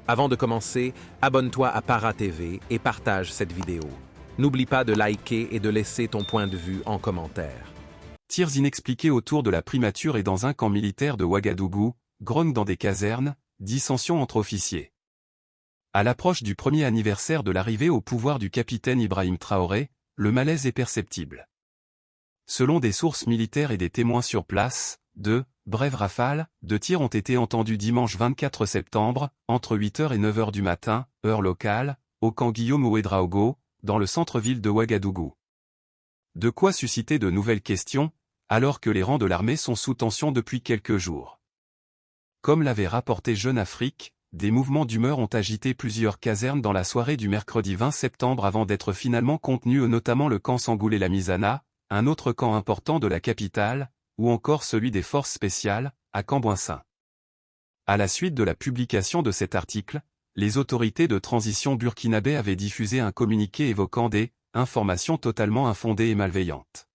Avant de commencer, abonne-toi à Para TV et partage cette vidéo. N'oublie pas de liker et de laisser ton point de vue en commentaire. Tirs inexpliqués autour de la primature et dans un camp militaire de Ouagadougou, grogne dans des casernes, dissensions entre officiers. À l'approche du premier anniversaire de l'arrivée au pouvoir du capitaine Ibrahim Traoré, le malaise est perceptible. Selon des sources militaires et des témoins sur place, deux brèves rafales de tirs ont été entendus dimanche 24 septembre, entre 8h et 9h du matin, heure locale, au camp Guillaume Ouédraogo, dans le centre-ville de Ouagadougou. De quoi susciter de nouvelles questions, alors que les rangs de l'armée sont sous tension depuis quelques jours. Comme l'avait rapporté Jeune Afrique, des mouvements d'humeur ont agité plusieurs casernes dans la soirée du mercredi 20 septembre avant d'être finalement contenus, notamment le camp Sangoulé-la-Misana, un autre camp important de la capitale, ou encore celui des forces spéciales, à Camboinsin. À la suite de la publication de cet article, les autorités de transition burkinabé avaient diffusé un communiqué évoquant des informations totalement infondées et malveillantes.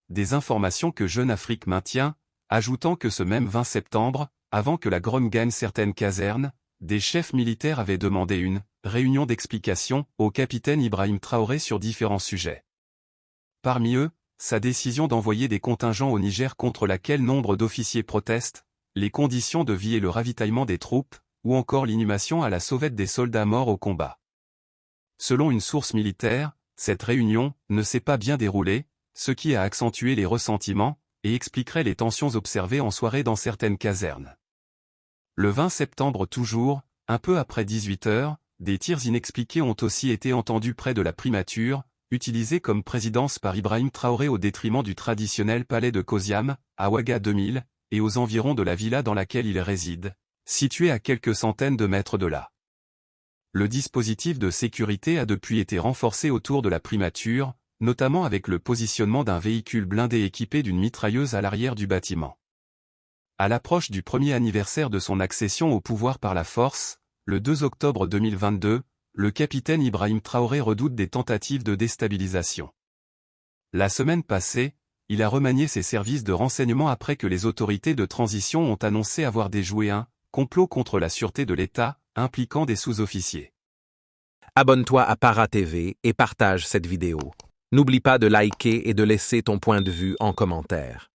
Des informations que Jeune Afrique maintient, ajoutant que ce même 20 septembre, avant que la grogne gagne certaines casernes, des chefs militaires avaient demandé une réunion d'explication au capitaine Ibrahim Traoré sur différents sujets. Parmi eux, sa décision d'envoyer des contingents au Niger contre laquelle nombre d'officiers protestent, les conditions de vie et le ravitaillement des troupes, ou encore l'inhumation à la sauvette des soldats morts au combat. Selon une source militaire, cette réunion ne s'est pas bien déroulée, ce qui a accentué les ressentiments, et expliquerait les tensions observées en soirée dans certaines casernes. Le 20 septembre toujours, un peu après 18h, des tirs inexpliqués ont aussi été entendus près de la primature, utilisée comme présidence par Ibrahim Traoré au détriment du traditionnel palais de Koziam, à Ouaga 2000, et aux environs de la villa dans laquelle il réside, située à quelques centaines de mètres de là. Le dispositif de sécurité a depuis été renforcé autour de la primature, notamment avec le positionnement d'un véhicule blindé équipé d'une mitrailleuse à l'arrière du bâtiment. À l'approche du premier anniversaire de son accession au pouvoir par la force, le 2 octobre 2022, le capitaine Ibrahim Traoré redoute des tentatives de déstabilisation. La semaine passée, il a remanié ses services de renseignement après que les autorités de transition ont annoncé avoir déjoué un complot contre la sûreté de l'État, impliquant des sous-officiers. Abonne-toi à Para TV et partage cette vidéo. N'oublie pas de liker et de laisser ton point de vue en commentaire.